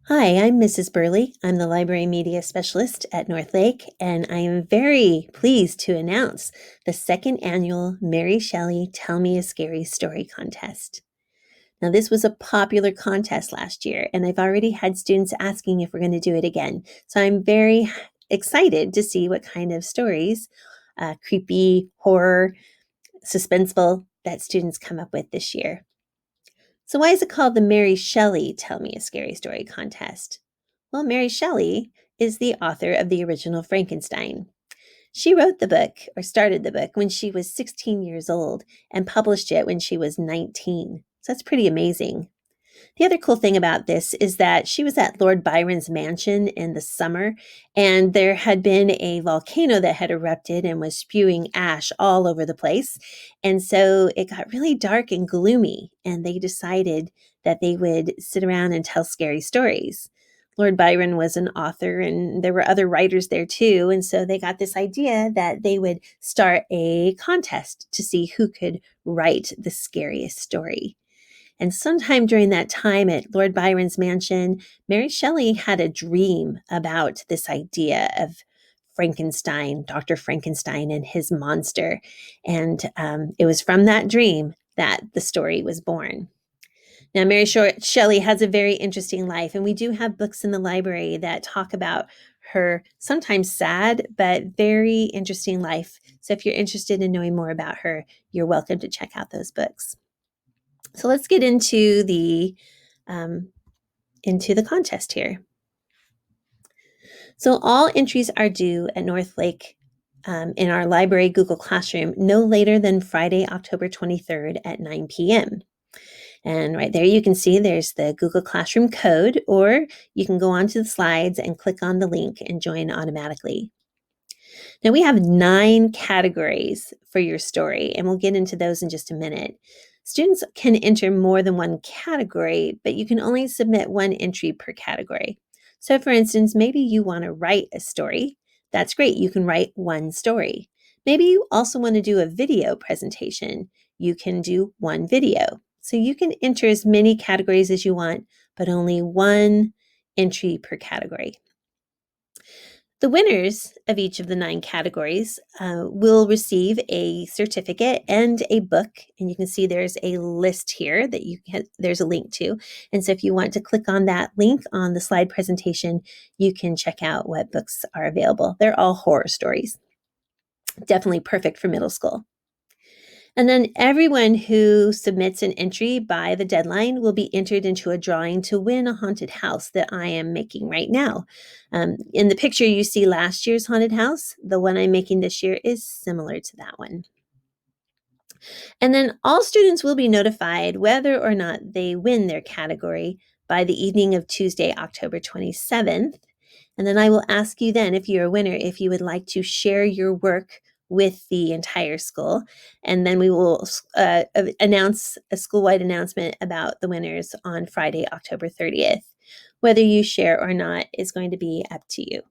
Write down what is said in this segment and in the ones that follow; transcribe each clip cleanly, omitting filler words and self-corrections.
Hi, I'm Mrs. Burley. I'm the Library Media Specialist at Northlake, and I am very pleased to announce the second annual Mary Shelley Tell Me a Scary Story contest. Now, this was a popular contest last year, and I've already had students asking if we're going to do it again. So I'm very excited to see what kind of stories, creepy, horror, suspenseful, that students come up with this year. So, why is it called the Mary Shelley Tell Me a Scary Story contest? Well, Mary Shelley is the author of the original Frankenstein. She wrote the book, or started the book, when she was 16 years old and published it when she was 19. So that's pretty amazing. The other cool thing about this is that she was at Lord Byron's mansion in the summer, and there had been a volcano that had erupted and was spewing ash all over the place. And so it got really dark and gloomy, and they decided that they would sit around and tell scary stories. Lord Byron was an author, and there were other writers there too. And so they got this idea that they would start a contest to see who could write the scariest story. And sometime during that time at Lord Byron's mansion, Mary Shelley had a dream about this idea of Frankenstein, Dr. Frankenstein, and his monster. And it was from that dream that the story was born. Now, Mary Shelley has a very interesting life, and we do have books in the library that talk about her sometimes sad, but very interesting life. So if you're interested in knowing more about her, you're welcome to check out those books. So let's get um, into the contest here. So all entries are due at Northlake in our library Google Classroom no later than Friday, October 23rd at 9 p.m. And right there you can see there's the Google Classroom code, or you can go onto the slides and click on the link and join automatically. Now we have 9 categories for your story, and we'll get into those in just a minute. Students can enter more than one category, but you can only submit one entry per category. So for instance, maybe you want to write a story. That's great. You can write one story. Maybe you also want to do a video presentation. You can do one video. So you can enter as many categories as you want, but only one entry per category. The winners of each of the 9 categories will receive a certificate and a book. And you can see there's a list here that there's a link to. And so if you want to click on that link on the slide presentation, you can check out what books are available. They're all horror stories. Definitely perfect for middle school. And then everyone who submits an entry by the deadline will be entered into a drawing to win a haunted house that I am making right now. In the picture, you see last year's haunted house. The one I'm making this year is similar to that one. And then all students will be notified whether or not they win their category by the evening of Tuesday, October 27th. And then I will ask you then, if you're a winner, if you would like to share your work with the entire school. And then we will announce a school-wide announcement about the winners on Friday, October 30th. Whether you share or not is going to be up to you.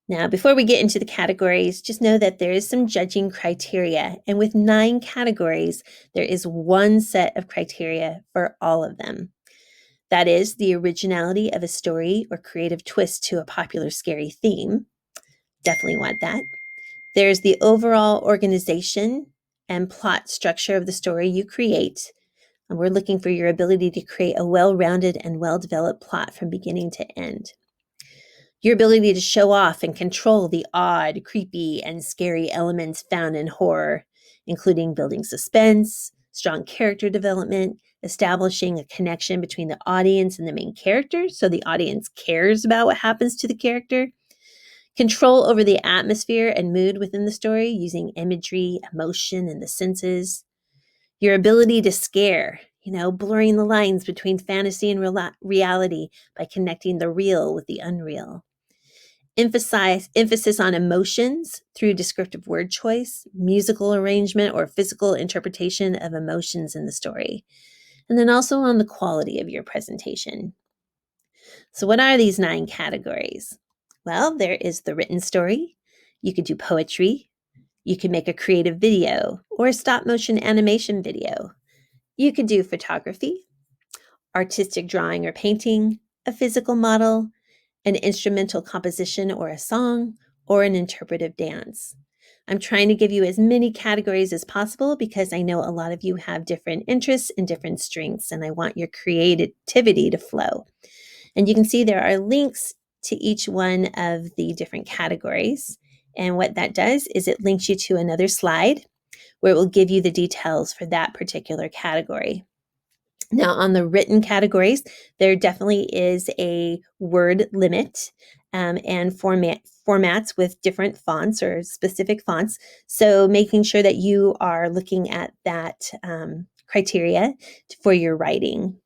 Now, before we get into the categories, just know that there is some judging criteria. And with 9 categories, there is one set of criteria for all of them. That is the originality of a story or creative twist to a popular scary theme. Definitely want that. There's the overall organization and plot structure of the story you create. And we're looking for your ability to create a well-rounded and well-developed plot from beginning to end. Your ability to show off and control the odd, creepy, and scary elements found in horror, including building suspense, strong character development, establishing a connection between the audience and the main character so the audience cares about what happens to the character, control over the atmosphere and mood within the story using imagery, emotion, and the senses, your ability to scare, blurring the lines between fantasy and reality by connecting the real with the unreal. Emphasis on emotions through descriptive word choice, musical arrangement, or physical interpretation of emotions in the story. And then also on the quality of your presentation. So what are these 9 categories? Well, there is the written story. You could do poetry. You could make a creative video or a stop motion animation video. You could do photography, artistic drawing or painting, a physical model, an instrumental composition or a song, or an interpretive dance. I'm trying to give you as many categories as possible because I know a lot of you have different interests and different strengths, and I want your creativity to flow. And you can see there are links to each one of the different categories. And what that does is it links you to another slide where it will give you the details for that particular category. Now, on the written categories, there definitely is a word limit and formats with different fonts or specific fonts. So, making sure that you are looking at that criteria for your writing.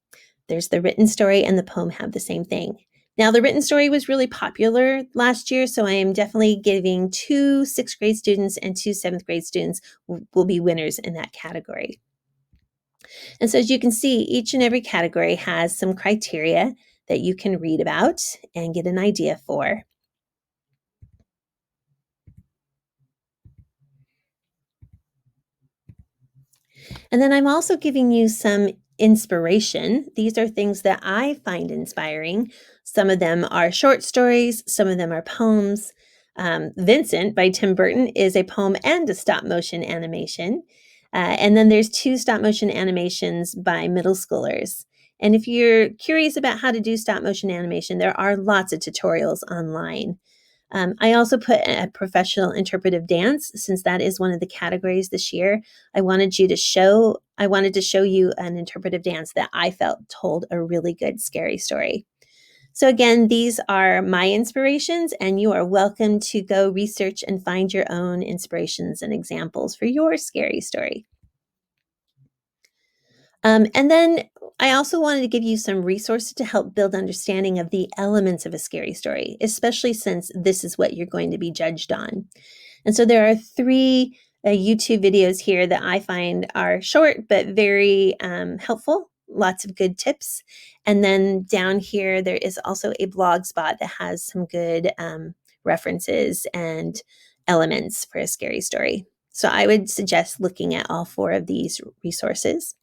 There's the written story and the poem have the same thing. Now, the written story was really popular last year, so I am definitely giving 2 sixth grade students and 2 seventh grade students will be winners in that category. And so, as you can see, each and every category has some criteria that you can read about and get an idea for. And then I'm also giving you some inspiration. These are things that I find inspiring. Some of them are short stories, some of them are poems. Vincent by Tim Burton is a poem and a stop motion animation. And then there's 2 stop motion animations by middle schoolers. And if you're curious about how to do stop motion animation, there are lots of tutorials online. I also put a professional interpretive dance since that is one of the categories this year. I wanted to show you an interpretive dance that I felt told a really good scary story. So again, these are my inspirations, and you are welcome to go research and find your own inspirations and examples for your scary story. And then I also wanted to give you some resources to help build understanding of the elements of a scary story, especially since this is what you're going to be judged on. And so there are 3 YouTube videos here that I find are short but very helpful. Lots of good tips. And then down here, there is also a blog spot that has some good references and elements for a scary story. So I would suggest looking at all 4 of these resources.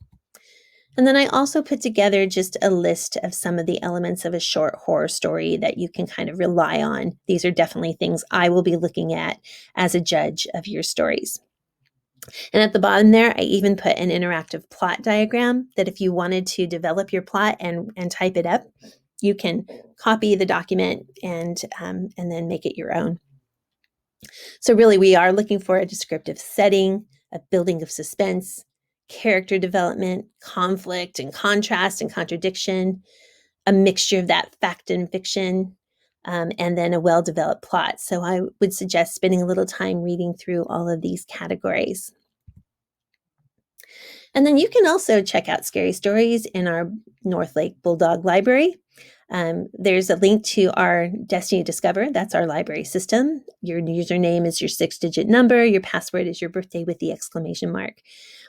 And then I also put together just a list of some of the elements of a short horror story that you can kind of rely on. These are definitely things I will be looking at as a judge of your stories. And at the bottom there, I even put an interactive plot diagram that if you wanted to develop your plot and type it up, you can copy the document and then make it your own. So really, we are looking for a descriptive setting, a building of suspense, character development, conflict and contrast and contradiction, a mixture of that fact and fiction, and then a well-developed plot. So I would suggest spending a little time reading through all of these categories. And then you can also check out scary stories in our North Lake Bulldog Library. There's a link to our Destiny Discover. That's our library system. Your username is your 6-digit number. Your password is your birthday with the exclamation mark.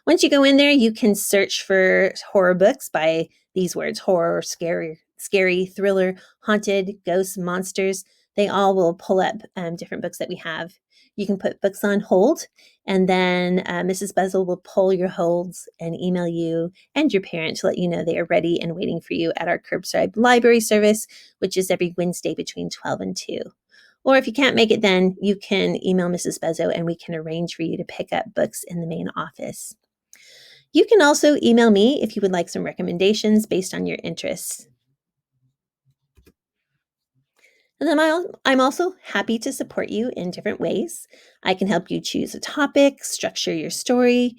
Once you go in there, you can search for horror books by these words: horror, scary, thriller, haunted, ghosts, monsters. They all will pull up different books that we have. You can put books on hold, and then Mrs. Bezel will pull your holds and email you and your parent to let you know they are ready and waiting for you at our curbside library service, which is every Wednesday between 12 and 2. Or if you can't make it then, you can email Mrs. Bezo and we can arrange for you to pick up books in the main office. You can also email me if you would like some recommendations based on your interests. And then I'm also happy to support you in different ways. I can help you choose a topic, structure your story.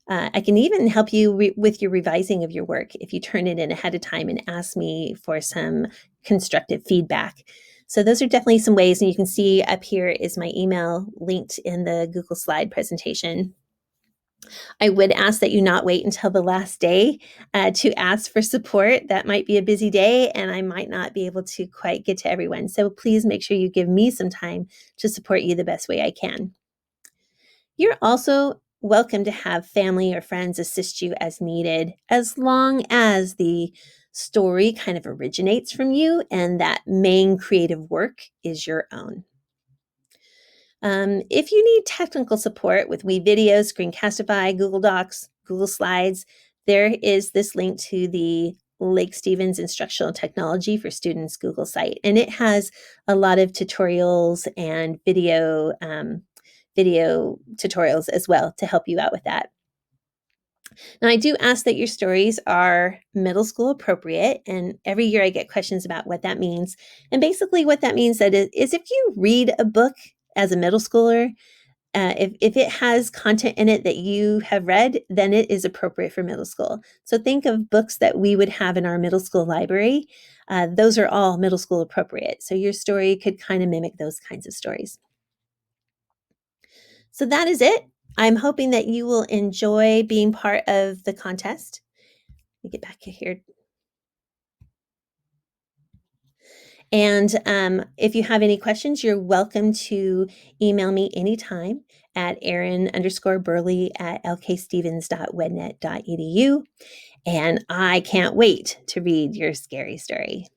I can even help you with your revising of your work if you turn it in ahead of time and ask me for some constructive feedback. So those are definitely some ways, and you can see up here is my email linked in the Google slide presentation. I would ask that you not wait until the last day to ask for support. That might be a busy day and I might not be able to quite get to everyone. So please make sure you give me some time to support you the best way I can. You're also welcome to have family or friends assist you as needed, as long as the story kind of originates from you and that main creative work is your own. If you need technical support with videos, Screencastify, Google Docs, Google Slides, there is this link to the Lake Stevens Instructional Technology for Students Google site, and it has a lot of tutorials and video tutorials as well to help you out with that. Now, I do ask that your stories are middle school appropriate, and every year I get questions about what that means. And basically, what that means is if you read a book as a middle schooler, if it has content in it that you have read, then it is appropriate for middle school. So think of books that we would have in our middle school library. Those are all middle school appropriate. So your story could kind of mimic those kinds of stories. So that is it. I'm hoping that you will enjoy being part of the contest. Let me get back here. And if you have any questions, you're welcome to email me anytime at erin_burley@lkstevens.wednet.edu. And I can't wait to read your scary story.